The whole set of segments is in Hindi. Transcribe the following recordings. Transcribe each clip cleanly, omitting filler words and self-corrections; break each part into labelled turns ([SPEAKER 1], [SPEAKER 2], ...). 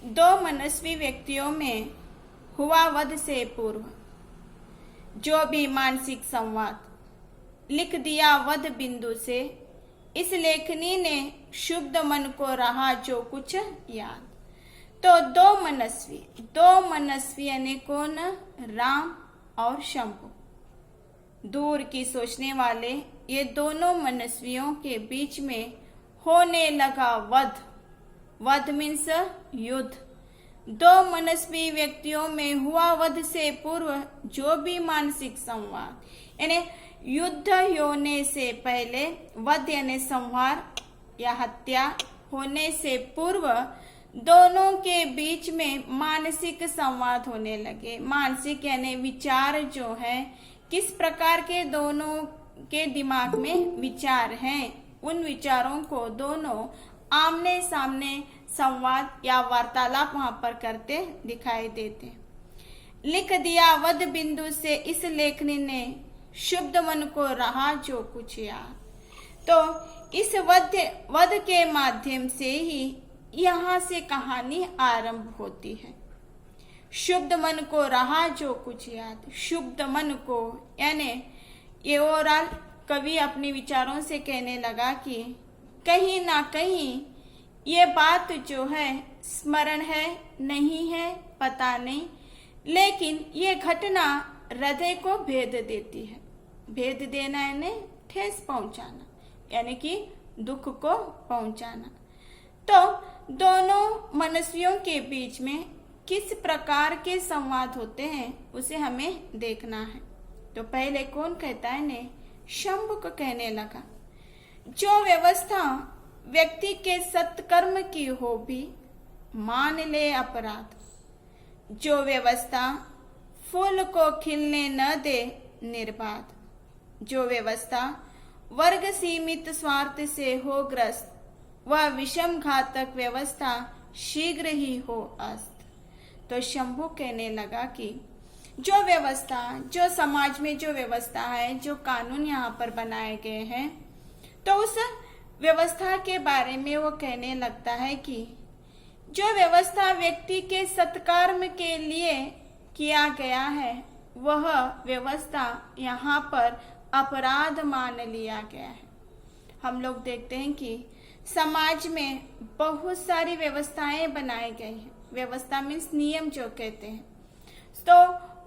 [SPEAKER 1] दो मनस्वी व्यक्तियों में हुआ वध से पूर्व जो भी मानसिक संवाद लिख दिया वध बिंदु से। इस लेखनी ने शुद्ध मन को रहा जो कुछ याद। तो दो मनस्वी यानी कौन? राम और शंभु। दूर की सोचने वाले ये दोनों मनस्वियों के बीच में होने लगा वध। वध मीन्स युद्ध। दो मनस्वी व्यक्तियों में हुआ वध से पूर्व जो भी मानसिक संवाद यानी युद्ध होने से पहले, वध यानी संहार या हत्या होने से पूर्व दोनों के बीच में मानसिक संवाद होने लगे। मानसिक यानी विचार जो है, किस प्रकार के दोनों के दिमाग में विचार हैं, उन विचारों को दोनों आमने सामने संवाद या वार्तालाप वहां पर करते दिखाई देते। लिख दिया वध बिंदु से इस लेखनी ने शुद्ध मन को रहा जो कुछ याद। तो इस वध के माध्यम से ही यहाँ से कहानी आरंभ होती है। शुद्ध मन को रहा जो कुछ याद। शुद्ध मन को यानी ये ओवरऑल कवि अपने विचारों से कहने लगा कि कहीं ना कहीं ये बात जो है स्मरण है, नहीं है, पता नहीं, लेकिन ये घटना हृदय को भेद देती है। भेद देना यानी ठेस पहुंचाना, यानी कि दुख को पहुंचाना। तो दोनों मनस्वियों के बीच में किस प्रकार के संवाद होते हैं उसे हमें देखना है। तो पहले कौन कहता है ने? शंभु को कहने लगा, जो व्यवस्था व्यक्ति के सत्कर्म की हो भी मान ले अपराध। जो व्यवस्था फूल को खिलने न दे निर्बाध। जो व्यवस्था वर्ग सीमित स्वार्थ से हो ग्रस्त, वह विषम घातक व्यवस्था शीघ्र ही हो अस्त। तो शंभु कहने लगा कि जो व्यवस्था, जो समाज में जो व्यवस्था है, जो कानून यहाँ पर बनाए गए हैं, तो उस व्यवस्था के बारे में वो कहने लगता है कि जो व्यवस्था व्यक्ति के सत्कर्म के लिए किया गया है, वह व्यवस्था यहाँ पर अपराध मान लिया गया है। हम लोग देखते हैं कि समाज में बहुत सारी व्यवस्थाएं बनाई गई हैं। व्यवस्था मीन्स नियम जो कहते हैं, तो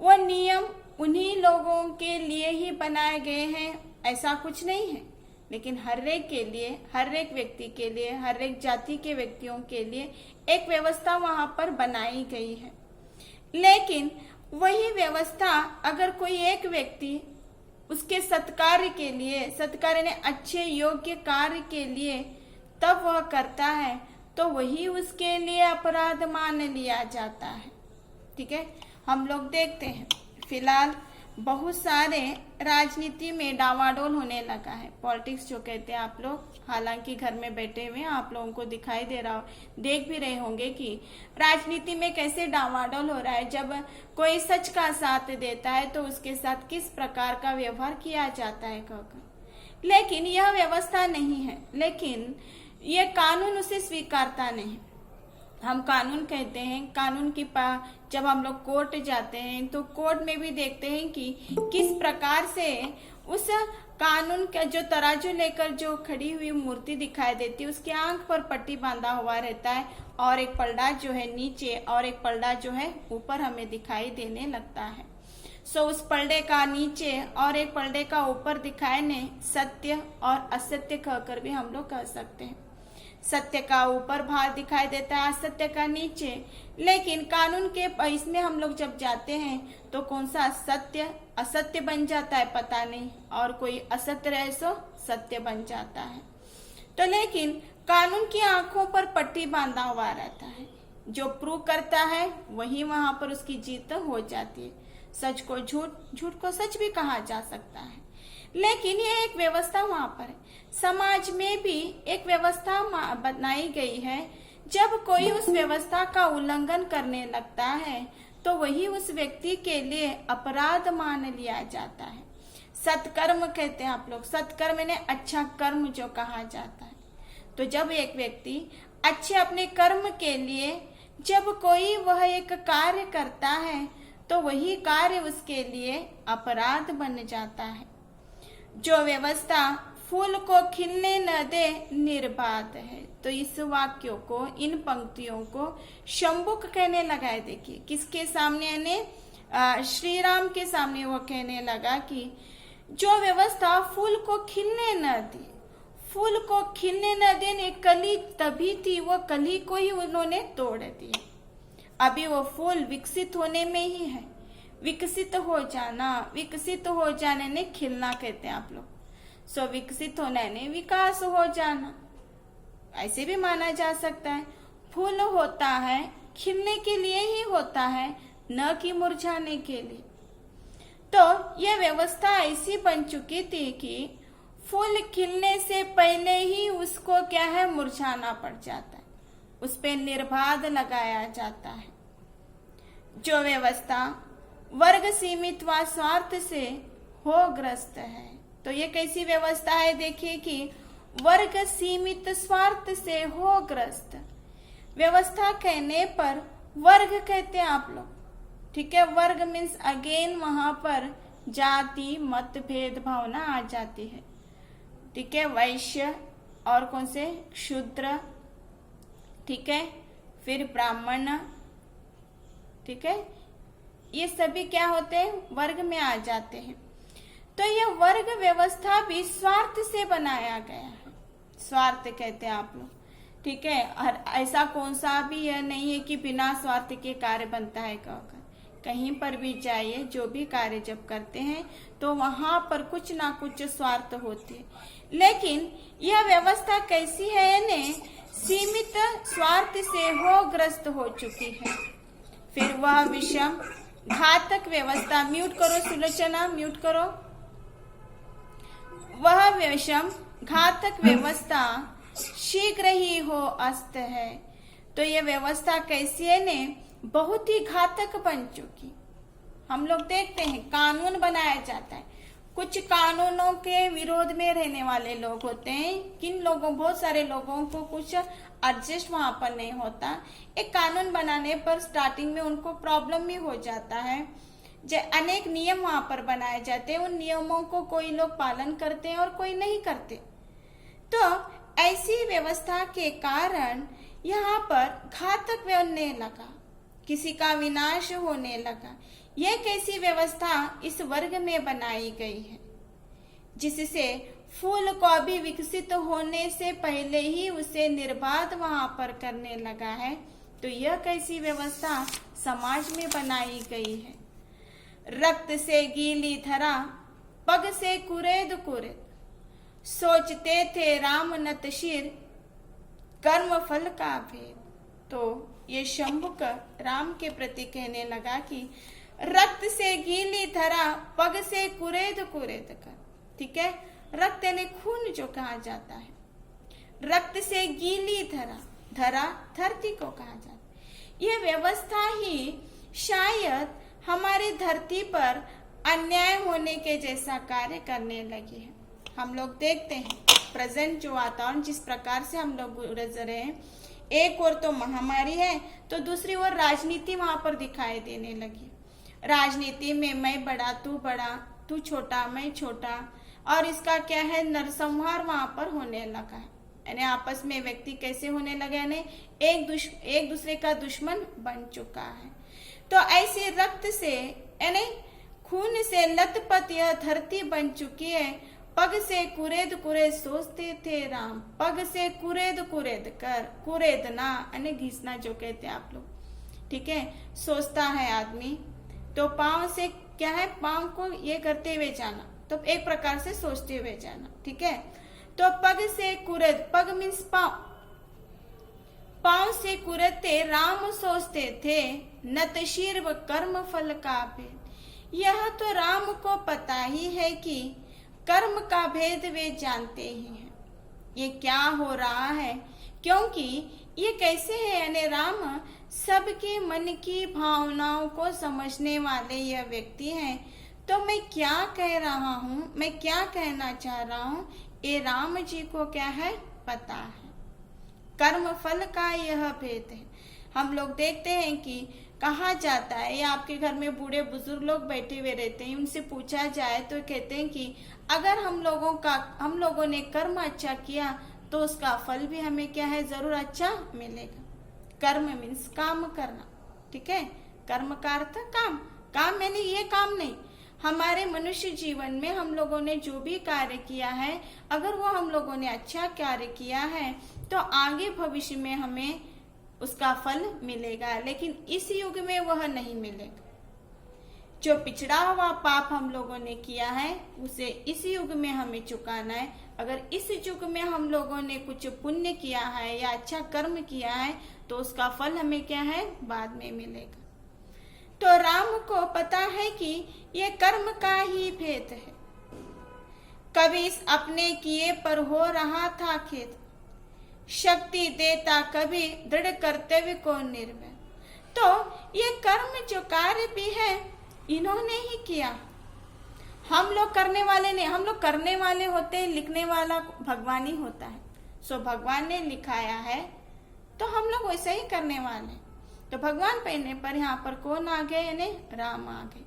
[SPEAKER 1] वह नियम उन्हीं लोगों के लिए ही बनाए गए हैं ऐसा कुछ नहीं है, लेकिन हर एक के लिए, हर एक व्यक्ति के लिए, हर एक जाति के व्यक्तियों के लिए एक व्यवस्था वहां पर बनाई गई है। लेकिन वही व्यवस्था अगर कोई एक व्यक्ति उसके सत्कार्य के लिए, सत्कार्य ने अच्छे योग्य कार्य के लिए तब वह करता है, तो वही उसके लिए अपराध मान लिया जाता है। ठीक है, हम लोग देखते हैं फिलहाल बहुत सारे राजनीति में डावाडोल होने लगा है। पॉलिटिक्स जो कहते हैं आप लोग, हालांकि घर में बैठे हुए आप लोगों को दिखाई दे रहा हो, देख भी रहे होंगे कि राजनीति में कैसे डावाडोल हो रहा है। जब कोई सच का साथ देता है तो उसके साथ किस प्रकार का व्यवहार किया जाता है कहकर। लेकिन यह व्यवस्था नहीं है, लेकिन यह कानून उसे स्वीकारता नहीं। हम कानून कहते हैं, कानून की जब हम लोग कोर्ट जाते हैं तो कोर्ट में भी देखते हैं कि किस प्रकार से उस कानून का जो तराजू लेकर जो खड़ी हुई मूर्ति दिखाई देती है, उसके आंख पर पट्टी बांधा हुआ रहता है और एक पलड़ा जो है नीचे और एक पलड़ा जो है ऊपर हमें दिखाई देने लगता है। सो उस पलड़े का नीचे और एक पलड़े का ऊपर दिखाए ने सत्य और असत्य कहकर भी हम लोग कह सकते हैं। सत्य का ऊपर भाग दिखाई देता है, असत्य का नीचे। लेकिन कानून के इसमें हम लोग जब जाते हैं तो कौन सा सत्य असत्य बन जाता है पता नहीं, और कोई असत्य रहे सो सत्य बन जाता है। तो लेकिन कानून की आंखों पर पट्टी बांधा हुआ रहता है, जो प्रूव करता है वही वहां पर उसकी जीत हो जाती है। सच को झूठ, झूठ को सच भी कहा जा सकता है। लेकिन ये एक व्यवस्था वहां पर है। समाज में भी एक व्यवस्था बनाई गई है। जब कोई उस व्यवस्था का उल्लंघन करने लगता है तो वही उस व्यक्ति के लिए अपराध मान लिया जाता है। सत्कर्म कहते हैं आप लोग, सत्कर्म ने अच्छा कर्म जो कहा जाता है। तो जब एक व्यक्ति अच्छे अपने कर्म के लिए जब कोई वह एक कार्य करता है तो वही कार्य उसके लिए अपराध बन जाता है। जो व्यवस्था फूल को खिलने न दे निर्बाध है। तो इस वाक्यों को, इन पंक्तियों को शंबुक कहने लगा है। देखिए किसके सामने, यानी श्री राम के सामने वो कहने लगा कि जो व्यवस्था फूल को खिलने न दे, फूल को खिलने न देने, कली तभी थी, वो कली को ही उन्होंने तोड़ दिया। अभी वो फूल विकसित होने में ही है। विकसित हो जाना, विकसित हो जाने ने खिलना कहते हैं आप लोग। सो विकसित होने ने विकास हो जाना, ऐसे भी माना जा सकता है। फूल होता है खिलने के लिए ही होता है, न कि मुरझाने के लिए। तो यह व्यवस्था ऐसी बन चुकी थी कि फूल खिलने से पहले ही उसको क्या है, मुरझाना पड़ जाता है, उस पे निर्बाध लगाया जाता है। जो व्यवस्था वर्ग सीमित व स्वार्थ से हो ग्रस्त है। तो ये कैसी व्यवस्था है, देखिए कि वर्ग सीमित स्वार्थ से हो ग्रस्त। व्यवस्था कहने पर वर्ग कहते हैं आप लोग, ठीक है। वर्ग मीन्स अगेन वहां पर जाति मत भेद भावना आ जाती है, ठीक है। वैश्य और कौन से, शूद्र, ठीक है, फिर ब्राह्मण, ठीक है, ये सभी क्या होते हैं, वर्ग में आ जाते हैं। तो ये वर्ग व्यवस्था भी स्वार्थ से बनाया गया है। स्वार्थ कहते हैं आप लोग, ठीक है। और ऐसा कौन सा भी यह नहीं है कि बिना स्वार्थ के कार्य बनता है। कहीं पर भी जाइए, जो भी कार्य जब करते हैं तो वहां पर कुछ ना कुछ स्वार्थ होते हैं। लेकिन यह व्यवस्था कैसी है, यानी सीमित स्वार्थ से हो ग्रस्त हो चुकी है। फिर वह विषम घातक व्यवस्था, म्यूट करो सुलोचना, म्यूट करो। वह विषम घातक व्यवस्था शीघ्र ही हो अस्त है। तो यह व्यवस्था कैसी है ने, बहुत ही घातक बन चुकी। हम लोग देखते हैं कानून बनाया जाता है, कुछ कानूनों के विरोध में रहने वाले लोग होते हैं। किन लोगों, बहुत सारे लोगों को कुछ एडजस्ट वहां पर नहीं होता। एक कानून बनाने पर स्टार्टिंग में उनको प्रॉब्लम भी हो जाता है। अनेक नियम वहां पर बनाए जाते हैं, उन नियमों को कोई लोग पालन करते हैं और कोई नहीं करते। तो ऐसी व्यवस्था के कारण यहाँ पर घातक बनने लगा, किसी का विनाश होने लगा। यह कैसी व्यवस्था इस वर्ग में बनाई गई है, जिससे फूल को अभी विकसित होने से पहले ही उसे निर्बाध वहां पर करने लगा है। तो यह कैसी व्यवस्था समाज में बनाई गई है। रक्त से गीली धरा, पग से कुरेद कुरेद, सोचते थे राम नतशीर, कर्म फल का भेद। तो ये शंभुक राम के प्रति कहने लगा कि रक्त से गीली धरा, पग से कुरेद कुरेद कर, ठीक है। रक्त यानी खून जो कहा जाता है, रक्त से गीली धरा, धरा धरती को कहा जाता है। यह व्यवस्था ही शायद हमारी धरती पर अन्याय होने के जैसा कार्य करने लगी है। हम लोग देखते हैं प्रेजेंट जो वातावरण जिस प्रकार से हम लोग गुजर रहे हैं, एक ओर तो महामारी है तो दूसरी ओर राजनीति वहां पर दिखाई देने लगी। राजनीति में मैं बड़ा, तू छोटा, मैं छोटा, और इसका क्या है, नरसंहार वहां पर होने लगा है। यानी आपस में व्यक्ति कैसे होने लगे, यानी एक दूसरे का दुश्मन बन चुका है। तो ऐसे रक्त से यानी खून से लथपथ यह धरती बन चुकी है। पग से कुरेद कुरेद सोचते थे राम, पग से कुरेद कुरेद कर, कुरेदना यानी घिसना जो कहते हैं आप लोग, ठीक है। सोचता है आदमी तो पांव से क्या है, पांव को ये करते हुए जाना, तो एक प्रकार से सोचते हुए जाना, ठीक है। तो पग से कुरेद, पग मीन्स पांव, पांव से कुरेदते राम सोचते थे, नतशीर व कर्म फल का भेद। यह तो राम को पता ही है कि कर्म का भेद वे जानते ही हैं। ये क्या हो रहा है, क्योंकि ये कैसे है, यानी राम सबके मन की भावनाओं को समझने वाले यह व्यक्ति हैं। तो मैं क्या कह रहा हूँ, मैं क्या कहना चाह रहा हूँ, ये राम जी को क्या है, पता है। कर्म फल का यह भेद है। हम लोग देखते हैं कि कहा जाता है, या आपके घर में बूढ़े बुजुर्ग लोग बैठे हुए रहते हैं, उनसे पूछा जाए तो कहते हैं कि अगर हम लोगों ने कर्म अच्छा किया तो उसका फल भी हमें क्या है, जरूर अच्छा मिलेगा। कर्म मीन्स काम करना, ठीक है। कर्म का अर्थ काम, काम मैंने ये काम नहीं, हमारे मनुष्य जीवन में हम लोगों ने जो भी कार्य किया है, अगर वो हम लोगों ने अच्छा कार्य किया है तो आगे भविष्य में हमें उसका फल मिलेगा, लेकिन इस युग में वह नहीं मिलेगा। जो पिछड़ा हुआ पाप हम लोगों ने किया है उसे इस युग में हमें चुकाना है। अगर इस युग में हम लोगों ने कुछ पुण्य किया है या अच्छा कर्म किया है तो उसका फल हमें क्या है, बाद में मिलेगा। तो राम को पता है कि ये कर्म का ही भेद है। कभी इस अपने किए पर हो रहा था खेद, शक्ति देता कभी दृढ़ कर्तव्य को निर्भय। तो ये कर्म जो कार्य भी है इन्होंने ही किया, हम लोग करने वाले नहीं। हम लोग करने वाले होते हैं, लिखने वाला भगवान ही होता है। सो भगवान ने लिखाया है तो हम लोग वैसे ही करने वाले हैं। तो भगवान कहने पर यहाँ पर कौन आ गए, यानी राम आ गए।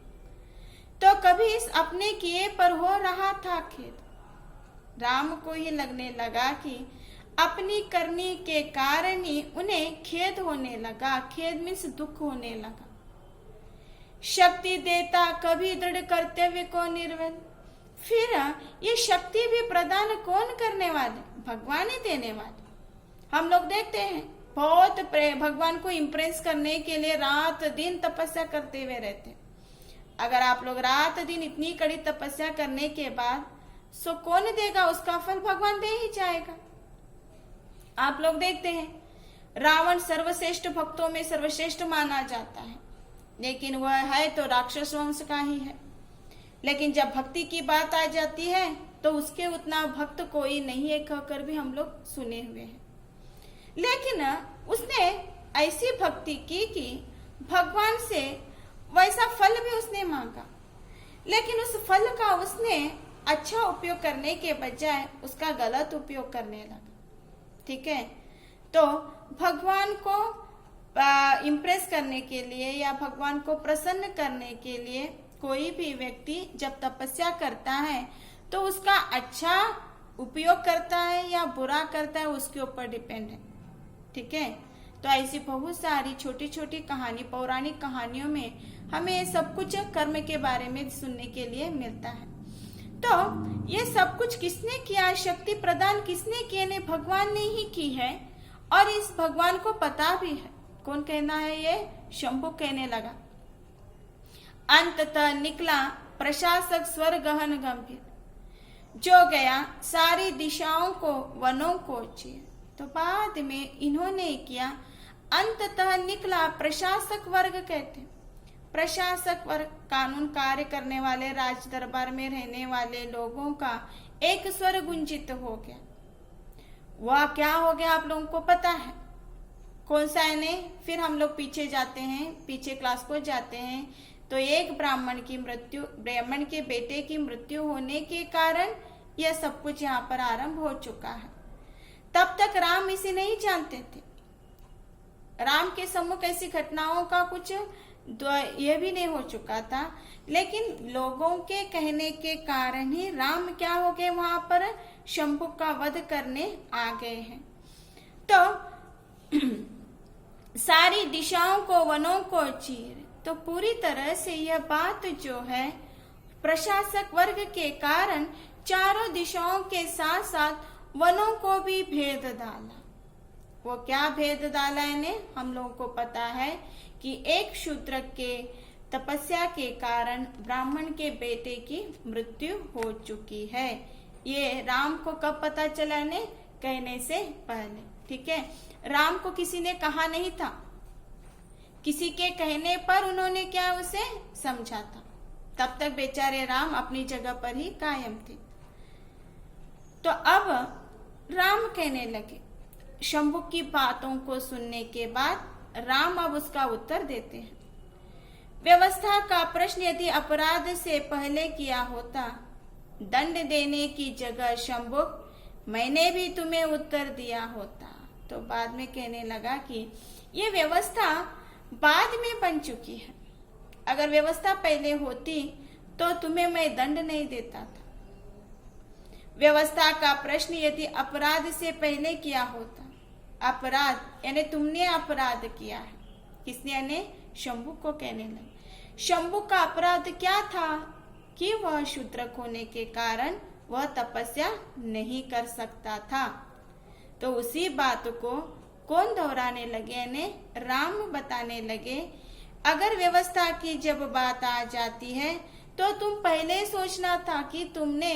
[SPEAKER 1] तो कभी इस अपने किए पर हो रहा था खेद, राम को ही लगने लगा कि अपनी करनी के कारण ही उन्हें खेद होने लगा। खेद मीन्स दुख होने लगा। शक्ति देता कभी दृढ़ कर्तव्य को निर्वल, फिर ये शक्ति भी प्रदान कौन करने वाले, भगवान ही देने वाले। हम लोग देखते हैं बहुत भगवान को इम्प्रेस करने के लिए रात दिन तपस्या करते हुए रहते हैं। अगर आप लोग रात दिन इतनी कड़ी तपस्या करने के बाद सो कौन देगा, उसका फल भगवान दे ही जाएगा। आप लोग देखते हैं रावण सर्वश्रेष्ठ भक्तों में सर्वश्रेष्ठ माना जाता है, लेकिन वह है तो राक्षस वंश का ही है। लेकिन जब भक्ति की बात आ जाती है तो उसके उतना भक्त कोई नहीं है कहकर भी हम लोग सुने हुए हैं। लेकिन उसने ऐसी भक्ति की कि भगवान से वैसा फल भी उसने मांगा, लेकिन उस फल का उसने अच्छा उपयोग करने के बजाय उसका गलत उपयोग करने लगा, ठीक है। तो भगवान को इम्प्रेस करने के लिए या भगवान को प्रसन्न करने के लिए कोई भी व्यक्ति जब तपस्या करता है तो उसका अच्छा उपयोग करता है या बुरा करता है उसके ऊपर डिपेंड है, ठीक है। तो ऐसी बहुत सारी छोटी छोटी कहानी, पौराणिक कहानियों में हमें सब कुछ कर्म के बारे में सुनने के लिए मिलता है। तो ये सब कुछ किसने किया, शक्ति प्रदान किसने किए ने, भगवान ने ही की है। और इस भगवान को पता भी है। कौन कहना है, ये शंभु कहने लगा। अंततः निकला प्रशासक स्वर गहन गंभीर, जो गया सारी दिशाओं को वनों को चीर। तो बाद में इन्होंने किया, अंततः निकला प्रशासक वर्ग कहते, प्रशासक वर्ग कानून कार्य करने वाले राज दरबार में रहने वाले लोगों का एक स्वर गुंजित हो गया। वह क्या हो गया आप लोगों को पता है, कौन सा है ने। फिर हम लोग पीछे जाते हैं, पीछे क्लास को जाते हैं तो एक ब्राह्मण के बेटे की मृत्यु होने के कारण यह सब कुछ यहाँ पर आरंभ हो चुका है। तब तक राम इसे नहीं जानते थे। राम के सम्मुख ऐसी घटनाओं का कुछ यह भी नहीं हो चुका था, लेकिन लोगों के कहने के कारण ही राम क्या हो गए, वहां पर शंभु का वध करने आ गए हैं। तो सारी दिशाओं को वनों को चीर, तो पूरी तरह से यह बात जो है प्रशासक वर्ग के कारण चारों दिशाओं के साथ साथ वनों को भी भेद डाला। वो क्या भेद डाला है, हम लोगों को पता है कि एक शूद्र के तपस्या के कारण ब्राह्मण के बेटे की मृत्यु हो चुकी है। ये राम को कब पता चला ने, कहने से पहले, ठीक है। राम को किसी ने कहा नहीं था, किसी के कहने पर उन्होंने क्या उसे समझा था। तब तक बेचारे राम अपनी जगह पर ही कायम थे। तो अब राम कहने लगे, शंभु की बातों को सुनने के बाद राम अब उसका उत्तर देते हैं। व्यवस्था का प्रश्न यदि अपराध से पहले किया होता, दंड देने की जगह शंभु मैंने भी तुम्हें उत्तर दिया होता। तो बाद में कहने लगा कि ये व्यवस्था बाद में बन चुकी है। अगर व्यवस्था पहले होती तो तुम्हें मैं दंड नहीं देता था। व्यवस्था का प्रश्न यदि अपराध से पहले किया होता, अपराध यानी तुमने अपराध किया है, किसने, यानी शंभु को कहने लगे। शंभु का अपराध क्या था कि वह शूद्रक होने के कारण वह तपस्या नहीं कर सकता था। तो उसी बात को कौन दोहराने लगे, यानी राम बताने लगे। अगर व्यवस्था की जब बात आ जाती है तो तुम पहले सोचना था कि तुमने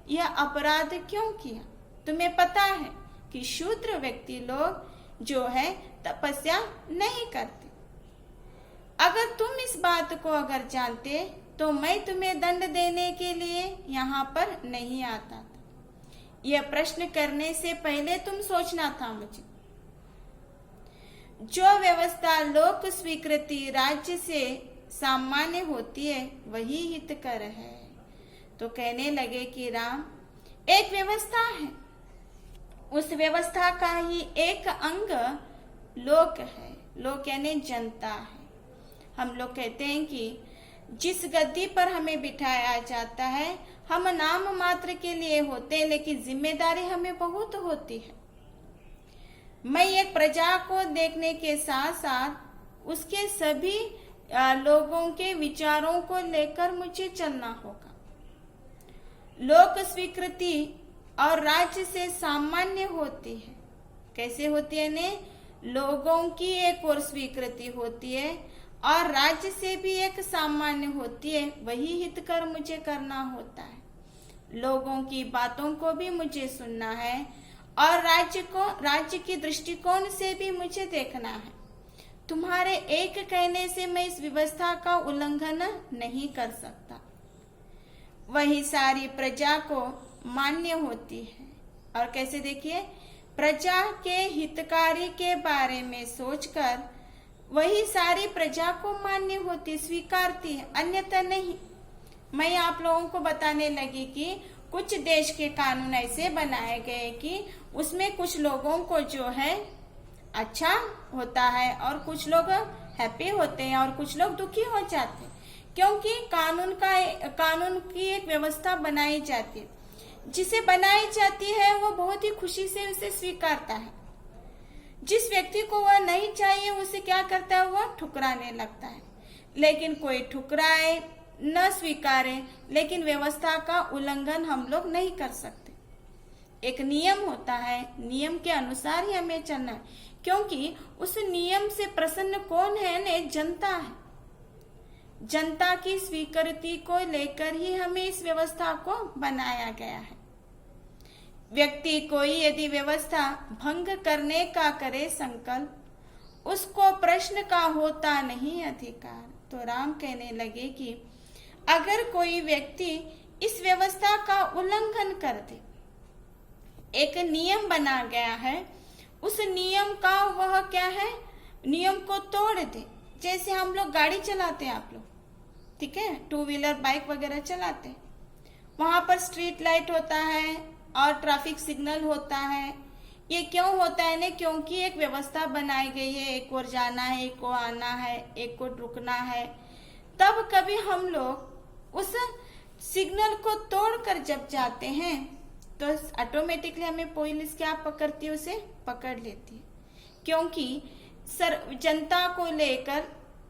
[SPEAKER 1] यह अपराध क्यों किया। तुम्हें पता है कि शूद्र व्यक्ति लोग जो है तपस्या नहीं करते। अगर तुम इस बात को अगर जानते तो मैं तुम्हें दंड देने के लिए यहाँ पर नहीं आता था। यह प्रश्न करने से पहले तुम सोचना था मुझे। जो व्यवस्था लोक स्वीकृति राज्य से सामान्य होती है वही हितकर है। तो कहने लगे कि राम, एक व्यवस्था है, उस व्यवस्था का ही एक अंग लोक है। लोक यानी जनता है। हम लोग कहते हैं कि जिस गद्दी पर हमें बिठाया जाता है हम नाम मात्र के लिए होते हैं, लेकिन जिम्मेदारी हमें बहुत होती है। मैं एक प्रजा को देखने के साथ साथ उसके सभी लोगों के विचारों को लेकर मुझे चलना होगा। लोक स्वीकृति और राज्य से सामान्य होती है। कैसे होती है ने? लोगों की एक और स्वीकृति होती है और राज्य से भी एक सामान्य होती है। वही हित कर मुझे करना होता है। लोगों की बातों को भी मुझे सुनना है और राज्य की दृष्टिकोण से भी मुझे देखना है। तुम्हारे एक कहने से मैं इस व्यवस्था का उल्लंघन नहीं कर सकता। वही सारी प्रजा को मान्य होती है। और कैसे देखिए, प्रजा के हितकारी के बारे में सोचकर वही सारी प्रजा को मान्य होती, स्वीकारती है, अन्यथा नहीं। मैं आप लोगों को बताने लगी कि कुछ देश के कानून ऐसे बनाए गए कि उसमें कुछ लोगों को जो है अच्छा होता है और कुछ लोग हैप्पी होते हैं और कुछ लोग दुखी हो जाते हैं, क्योंकि कानून की एक व्यवस्था बनाई जाती है। जिसे बनाई जाती है वो बहुत ही खुशी से उसे स्वीकारता है। जिस व्यक्ति को वह नहीं चाहिए उसे क्या करता है, वह ठुकराने लगता है। लेकिन कोई ठुकराए न स्वीकारे, लेकिन व्यवस्था का उल्लंघन हम लोग नहीं कर सकते। एक नियम होता है, नियम के अनुसार ही हमें चलना है, क्योंकि उस नियम से प्रसन्न कौन है ने? जनता है। जनता की स्वीकृति को लेकर ही हमें इस व्यवस्था को बनाया गया है। व्यक्ति कोई यदि व्यवस्था भंग करने का करे संकल्प, उसको प्रश्न का होता नहीं अधिकार। तो राम कहने लगे कि अगर कोई व्यक्ति इस व्यवस्था का उल्लंघन कर दे, एक नियम बना गया है, उस नियम का वह क्या है, नियम को तोड़ दे। जैसे हम लोग गाड़ी चलाते हैं, आप लोग ठीक है, टू व्हीलर बाइक वगैरह चलाते हैं, वहां पर स्ट्रीट लाइट होता है और ट्रैफिक सिग्नल होता है। ये क्यों होता है ने? क्योंकि एक व्यवस्था बनाई गई है, एक और जाना है, एक को आना है, एक को रुकना है। तब कभी हम लोग उस सिग्नल को तोड़कर जब जाते हैं तो ऑटोमेटिकली हमें पुलिस क्या पकड़ती है, उसे पकड़ लेती है, क्योंकि जनता को लेकर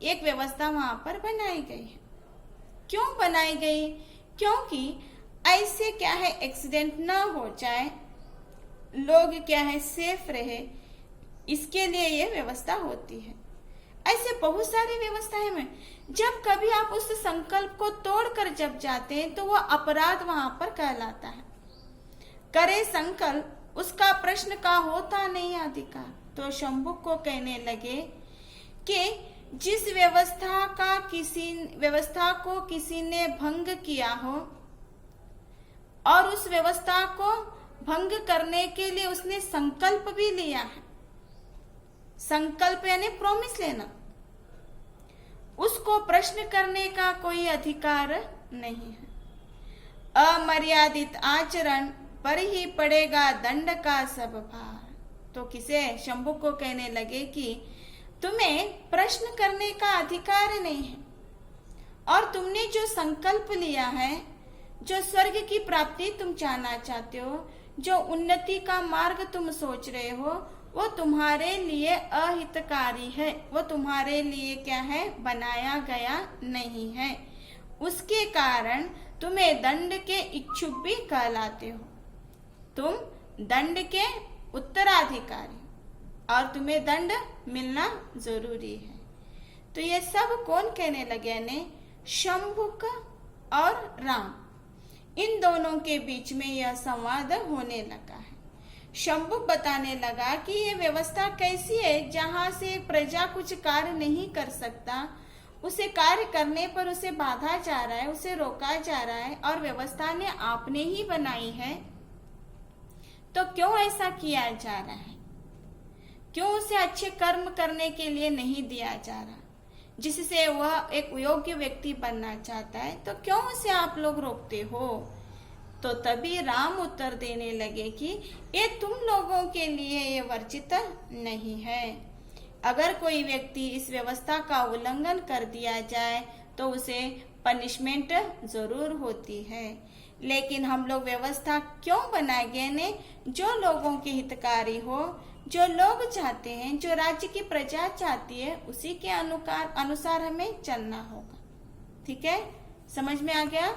[SPEAKER 1] एक व्यवस्था वहां पर बनाई गई है। क्यों बनाई गई? क्योंकि ऐसे क्या है, एक्सीडेंट ना हो जाए, लोग क्या है सेफ रहे, इसके लिए ये व्यवस्था होती है। ऐसे बहुत सारी व्यवस्थाएं में जब कभी आप उस संकल्प को तोड़कर जब जाते हैं तो वह अपराध वहां पर कहलाता है। करे संकल्प, उसका प्रश्न का होता नहीं अधिकार। तो शंभु को कहने लगे कि जिस व्यवस्था को किसी ने भंग किया हो और उस व्यवस्था को भंग करने के लिए उसने संकल्प भी लिया है, संकल्प यानी प्रॉमिस लेना, उसको प्रश्न करने का कोई अधिकार नहीं है। अमर्यादित आचरण पर ही पड़ेगा दंड का सब भार। तो किसे? शंभु को कहने लगे कि तुम्हें प्रश्न करने का अधिकार नहीं है। और तुमने जो संकल्प लिया है, जो स्वर्ग की प्राप्ति तुम चाहना चाहते हो, जो उन्नति का मार्ग तुम सोच रहे हो, वो तुम्हारे लिए अहितकारी है, वो तुम्हारे लिए क्या है, बनाया गया नहीं है। उसके कारण तुम्हें दंड के इच्छुक भी कहलाते हो। तुम दंड के उत्तराधिकारी और तुम्हें दंड मिलना जरूरी है। तो ये सब कौन कहने लगे ने? शंभुक और राम, इन दोनों के बीच में यह संवाद होने लगा है। शंभुक बताने लगा कि ये व्यवस्था कैसी है जहां से प्रजा कुछ कार्य नहीं कर सकता, उसे कार्य करने पर उसे बाधा जा रहा है, उसे रोका जा रहा है, और व्यवस्था ने आपने ही बनाई है, तो क्यों ऐसा किया जा रहा है? क्यों उसे अच्छे कर्म करने के लिए नहीं दिया जा रहा, जिससे वह एक योग्य व्यक्ति बनना चाहता है, तो क्यों उसे आप लोग रोकते हो? तो तभी राम उत्तर देने लगे कि ये तुम लोगों के लिए ये वर्जित नहीं है। अगर कोई व्यक्ति इस व्यवस्था का उल्लंघन कर दिया जाए तो उसे पनिशमेंट जरूर होती है, लेकिन हम लोग व्यवस्था क्यों बनाए गए ने? जो लोगों के हितकारी हो, जो लोग चाहते हैं, जो राज्य की प्रजा चाहती है, उसी के अनुसार हमें चलना होगा। ठीक है, समझ में आ गया?